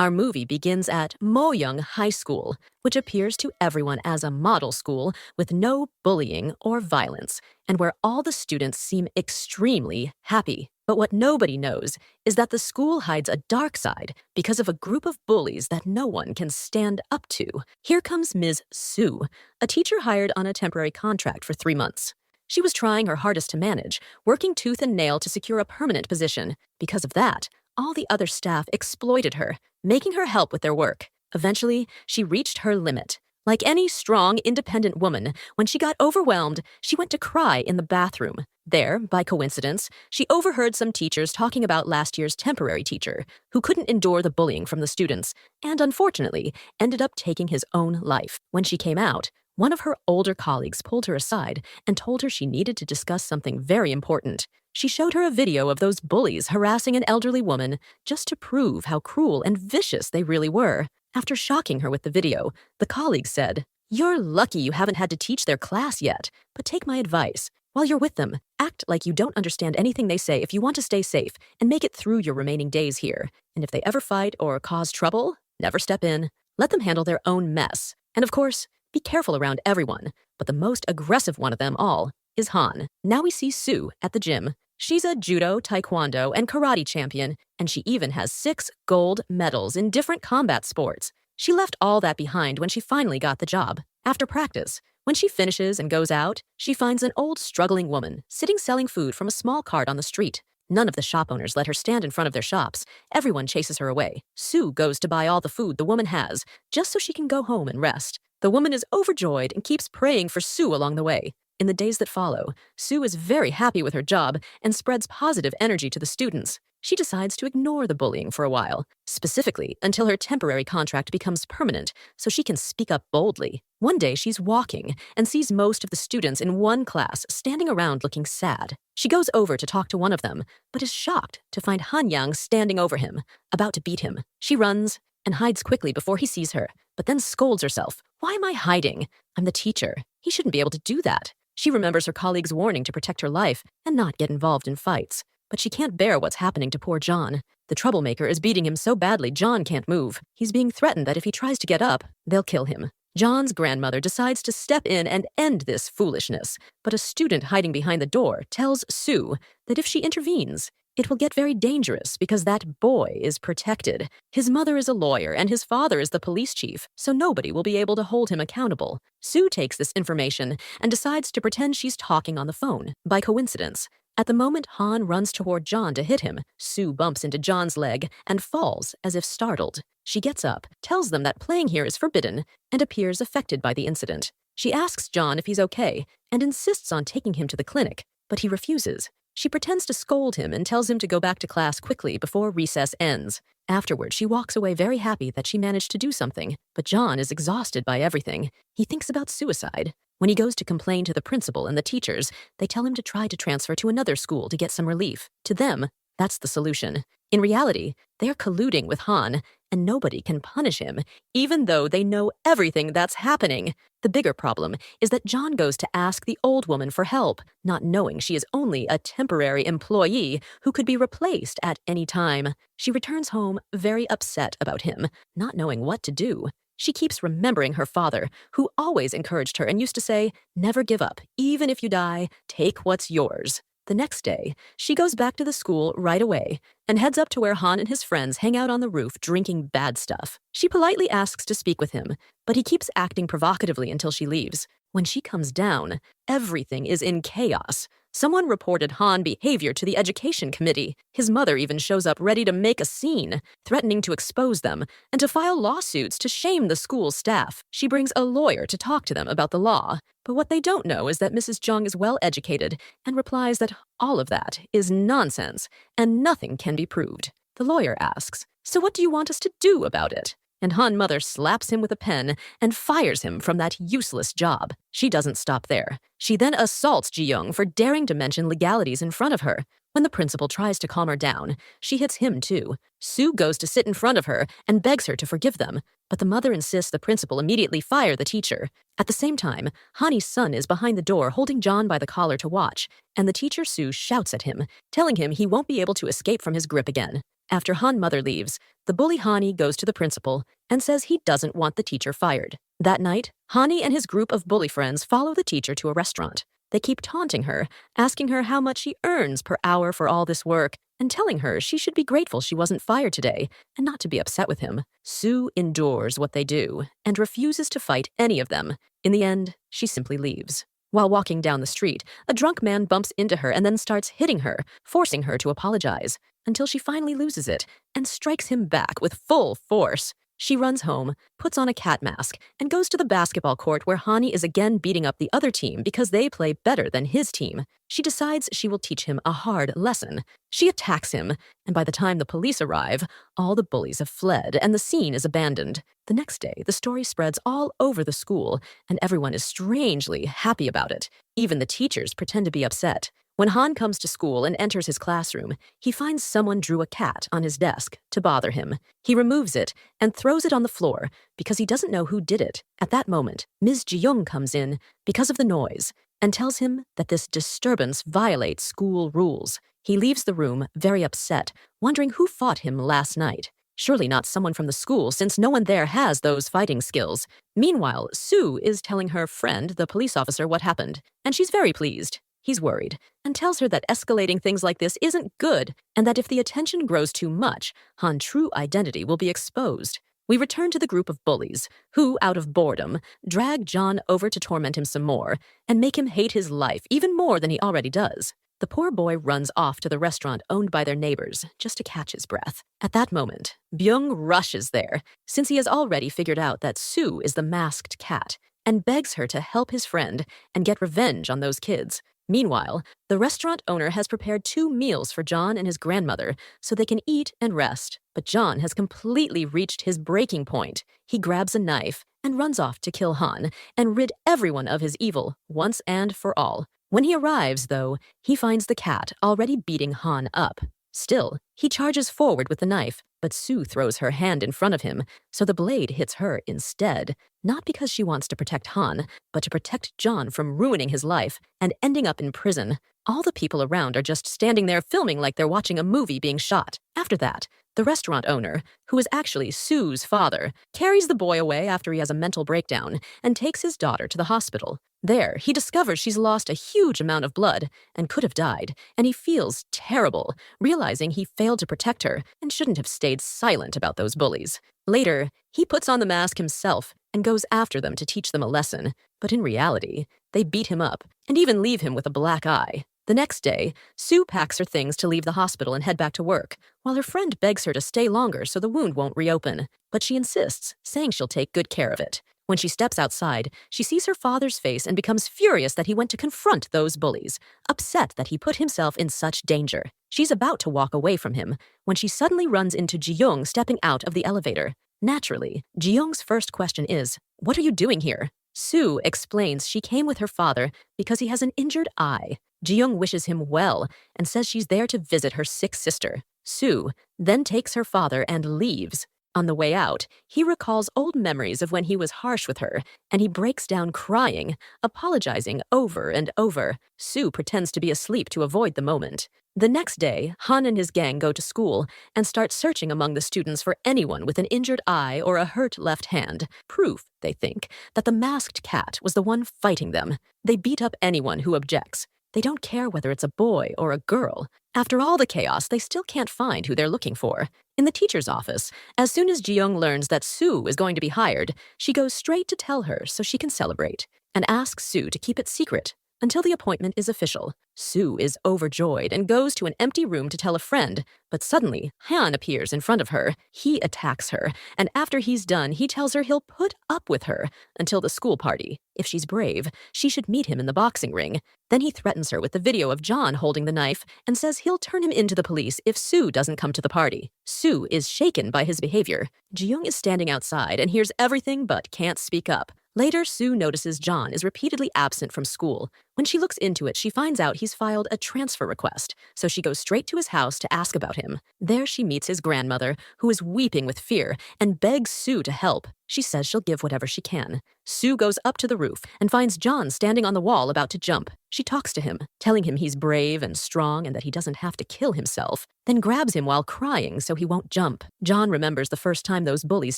Our movie begins at Moyoung High School, which appears to everyone as a model school with no bullying or violence, and where all the students seem extremely happy. But what nobody knows is that the school hides a dark side because of a group of bullies that no one can stand up to. Here comes Ms. Sue, a teacher hired on a temporary contract for 3 months. She was trying her hardest to manage, working tooth and nail to secure a permanent position. Because of that, all the other staff exploited her, making her help with their work. Eventually, she reached her limit. Like any strong, independent woman, when she got overwhelmed, she went to cry in the bathroom. There, by coincidence, she overheard some teachers talking about last year's temporary teacher, who couldn't endure the bullying from the students, and unfortunately, ended up taking his own life. When she came out, one of her older colleagues pulled her aside and told her she needed to discuss something very important. She showed her a video of those bullies harassing an elderly woman just to prove how cruel and vicious they really were. After shocking her with the video, the colleague said, "You're lucky you haven't had to teach their class yet, but take my advice. While you're with them, act like you don't understand anything they say if you want to stay safe and make it through your remaining days here. And if they ever fight or cause trouble, never step in. Let them handle their own mess. And of course, be careful around everyone, but the most aggressive one of them all is Han." Now we see Sue at the gym. She's a judo, taekwondo, and karate champion, and she even has 6 gold medals in different combat sports. She left all that behind when she finally got the job. After practice, when she finishes and goes out, she finds an old struggling woman sitting selling food from a small cart on the street. None of the shop owners let her stand in front of their shops. Everyone chases her away. Sue goes to buy all the food the woman has, just so she can go home and rest. The woman is overjoyed and keeps praying for Sue along the way. In the days that follow, Sue is very happy with her job and spreads positive energy to the students. She decides to ignore the bullying for a while, specifically until her temporary contract becomes permanent so she can speak up boldly. One day she's walking and sees most of the students in one class standing around looking sad. She goes over to talk to one of them, but is shocked to find Han Yang standing over him, about to beat him. She runs and hides quickly before he sees her, but then scolds herself. "Why am I hiding? I'm the teacher. He shouldn't be able to do that." She remembers her colleague's warning to protect her life and not get involved in fights. But she can't bear what's happening to poor John. The troublemaker is beating him so badly John can't move. He's being threatened that if he tries to get up, they'll kill him. John's grandmother decides to step in and end this foolishness, but a student hiding behind the door tells Sue that if she intervenes, it will get very dangerous because that boy is protected. His mother is a lawyer and his father is the police chief, so nobody will be able to hold him accountable. Sue takes this information and decides to pretend she's talking on the phone, by coincidence. At the moment Han runs toward John to hit him, Sue bumps into John's leg and falls as if startled. She gets up, tells them that playing here is forbidden, and appears affected by the incident. She asks John if he's okay and insists on taking him to the clinic, but he refuses. She pretends to scold him and tells him to go back to class quickly before recess ends. Afterward, she walks away very happy that she managed to do something, but John is exhausted by everything. He thinks about suicide. When he goes to complain to the principal and the teachers, they tell him to try to transfer to another school to get some relief. To them, that's the solution. In reality, they're colluding with Han, and nobody can punish him, even though they know everything that's happening. The bigger problem is that John goes to ask the old woman for help, not knowing she is only a temporary employee who could be replaced at any time. She returns home very upset about him, not knowing what to do. She keeps remembering her father, who always encouraged her and used to say, "Never give up. Even if you die, take what's yours." The next day, she goes back to the school right away and heads up to where Han and his friends hang out on the roof drinking bad stuff. She politely asks to speak with him, but he keeps acting provocatively until she leaves. When she comes down, everything is in chaos. Someone reported Han behavior to the education committee. His mother even shows up ready to make a scene, threatening to expose them and to file lawsuits to shame the school staff. She brings a lawyer to talk to them about the law. But what they don't know is that Mrs. Jung is well educated and replies that all of that is nonsense and nothing can be proved. The lawyer asks, "So what do you want us to do about it?" And Han mother slaps him with a pen and fires him from that useless job. She doesn't stop there. She then assaults Ji-young for daring to mention legalities in front of her. When the principal tries to calm her down, she hits him too. Sue goes to sit in front of her and begs her to forgive them, but the mother insists the principal immediately fire the teacher. At the same time, Hani's son is behind the door holding John by the collar to watch, and the teacher Sue shouts at him, telling him he won't be able to escape from his grip again. After Han mother leaves, the bully Hani goes to the principal and says he doesn't want the teacher fired. That night, Hani and his group of bully friends follow the teacher to a restaurant. They keep taunting her, asking her how much she earns per hour for all this work, and telling her she should be grateful she wasn't fired today and not to be upset with him. Sue endures what they do and refuses to fight any of them. In the end, she simply leaves. While walking down the street, a drunk man bumps into her and then starts hitting her, forcing her to apologize, until she finally loses it and strikes him back with full force. She runs home, puts on a cat mask, and goes to the basketball court where Hani is again beating up the other team because they play better than his team. She decides she will teach him a hard lesson. She attacks him, and by the time the police arrive, all the bullies have fled and the scene is abandoned. The next day, the story spreads all over the school, and everyone is strangely happy about it. Even the teachers pretend to be upset. When Han comes to school and enters his classroom, he finds someone drew a cat on his desk to bother him. He removes it and throws it on the floor because he doesn't know who did it. At that moment, Ms. Ji-young comes in because of the noise and tells him that this disturbance violates school rules. He leaves the room very upset, wondering who fought him last night. Surely not someone from the school, since no one there has those fighting skills. Meanwhile, Sue is telling her friend, the police officer, what happened, and she's very pleased. He's worried and tells her that escalating things like this isn't good and that if the attention grows too much, Han's true identity will be exposed. We return to the group of bullies who, out of boredom, drag John over to torment him some more and make him hate his life even more than he already does. The poor boy runs off to the restaurant owned by their neighbors just to catch his breath. At that moment, Byung rushes there since he has already figured out that Sue is the masked cat and begs her to help his friend and get revenge on those kids. Meanwhile, the restaurant owner has prepared 2 meals for John and his grandmother so they can eat and rest. But John has completely reached his breaking point. He grabs a knife and runs off to kill Han and rid everyone of his evil once and for all. When he arrives, though, he finds the cat already beating Han up. Still, he charges forward with the knife, but Sue throws her hand in front of him, so the blade hits her instead. Not because she wants to protect Han, but to protect John from ruining his life and ending up in prison. All the people around are just standing there filming like they're watching a movie being shot. After that, the restaurant owner, who is actually Sue's father, carries the boy away after he has a mental breakdown and takes his daughter to the hospital. There, he discovers she's lost a huge amount of blood and could have died, and he feels terrible, realizing he failed to protect her and shouldn't have stayed silent about those bullies. Later, he puts on the mask himself and goes after them to teach them a lesson, but in reality, they beat him up and even leave him with a black eye. The next day, Sue packs her things to leave the hospital and head back to work, while her friend begs her to stay longer so the wound won't reopen. But she insists, saying she'll take good care of it. When she steps outside, she sees her father's face and becomes furious that he went to confront those bullies, upset that he put himself in such danger. She's about to walk away from him when she suddenly runs into Ji-young stepping out of the elevator. Naturally, Ji-young's first question is, "What are you doing here?" Sue explains she came with her father because he has an injured eye. Ji-young wishes him well and says she's there to visit her sick sister. Sue then takes her father and leaves. On the way out, he recalls old memories of when he was harsh with her, and he breaks down crying, apologizing over and over. Sue pretends to be asleep to avoid the moment. The next day, Han and his gang go to school and start searching among the students for anyone with an injured eye or a hurt left hand. Proof, they think, that the masked cat was the one fighting them. They beat up anyone who objects. They don't care whether it's a boy or a girl. After all the chaos, they still can't find who they're looking for. In the teacher's office, as soon as Ji-young learns that Sue is going to be hired, she goes straight to tell her so she can celebrate, and asks Sue to keep it secret until the appointment is official. Sue is overjoyed and goes to an empty room to tell a friend, but suddenly, Han appears in front of her. He attacks her, and after he's done, he tells her he'll put up with her until the school party. If she's brave, she should meet him in the boxing ring. Then he threatens her with the video of John holding the knife and says he'll turn him into the police if Sue doesn't come to the party. Sue is shaken by his behavior. Ji-young is standing outside and hears everything but can't speak up. Later, Sue notices John is repeatedly absent from school. When When she looks into it, she finds out he's filed a transfer request, so she goes straight to his house to ask about him. There she meets his grandmother, who is weeping with fear, and begs Sue to help. She says she'll give whatever she can. Sue goes up to the roof and finds John standing on the wall about to jump. She talks to him, telling him he's brave and strong and that he doesn't have to kill himself, then grabs him while crying so he won't jump. John remembers the first time those bullies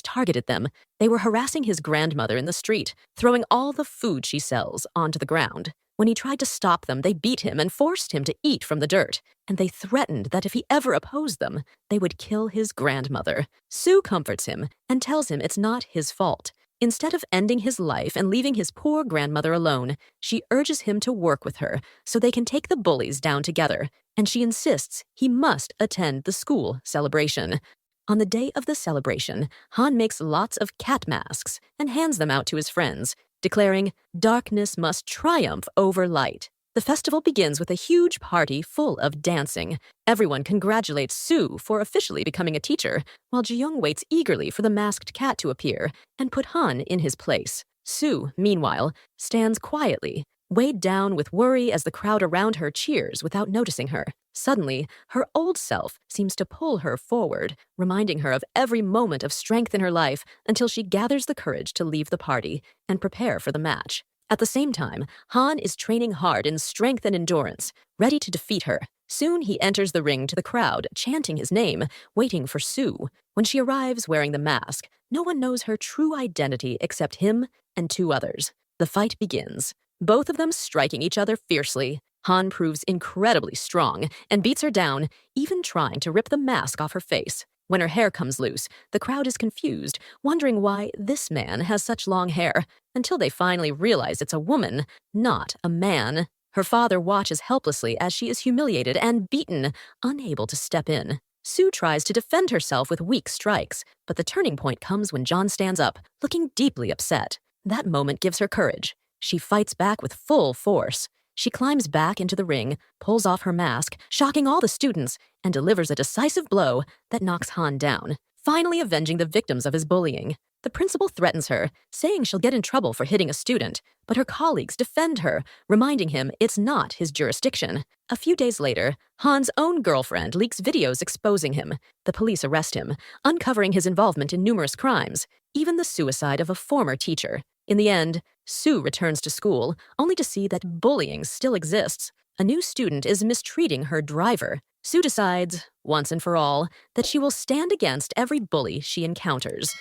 targeted them. They were harassing his grandmother in the street, throwing all the food she sells onto the ground. When he tried to stop them, they beat him and forced him to eat from the dirt, and they threatened that if he ever opposed them, they would kill his grandmother. Sue comforts him and tells him it's not his fault. Instead of ending his life and leaving his poor grandmother alone, she urges him to work with her so they can take the bullies down together, and she insists he must attend the school celebration. On the day of the celebration, Han makes lots of cat masks and hands them out to his friends, declaring, "Darkness must triumph over light." The festival begins with a huge party full of dancing. Everyone congratulates Sue for officially becoming a teacher, while Ji-young waits eagerly for the masked cat to appear and put Han in his place. Sue, meanwhile, stands quietly, weighed down with worry as the crowd around her cheers without noticing her. Suddenly, her old self seems to pull her forward, reminding her of every moment of strength in her life until she gathers the courage to leave the party and prepare for the match. At the same time, Han is training hard in strength and endurance, ready to defeat her. Soon he enters the ring to the crowd, chanting his name, waiting for Sue. When she arrives wearing the mask, no one knows her true identity except him and two others. The fight begins, both of them striking each other fiercely. Han proves incredibly strong and beats her down, even trying to rip the mask off her face. When her hair comes loose, the crowd is confused, wondering why this man has such long hair, until they finally realize it's a woman, not a man. Her father watches helplessly as she is humiliated and beaten, unable to step in. Sue tries to defend herself with weak strikes, but the turning point comes when John stands up, looking deeply upset. That moment gives her courage. She fights back with full force. She climbs back into the ring, pulls off her mask, shocking all the students, and delivers a decisive blow that knocks Han down, finally avenging the victims of his bullying. The principal threatens her, saying she'll get in trouble for hitting a student, but her colleagues defend her, reminding him it's not his jurisdiction. A few days later, Han's own girlfriend leaks videos exposing him. The police arrest him, uncovering his involvement in numerous crimes, even the suicide of a former teacher. In the end, Sue returns to school, only to see that bullying still exists. A new student is mistreating her driver. Sue decides, once and for all, that she will stand against every bully she encounters.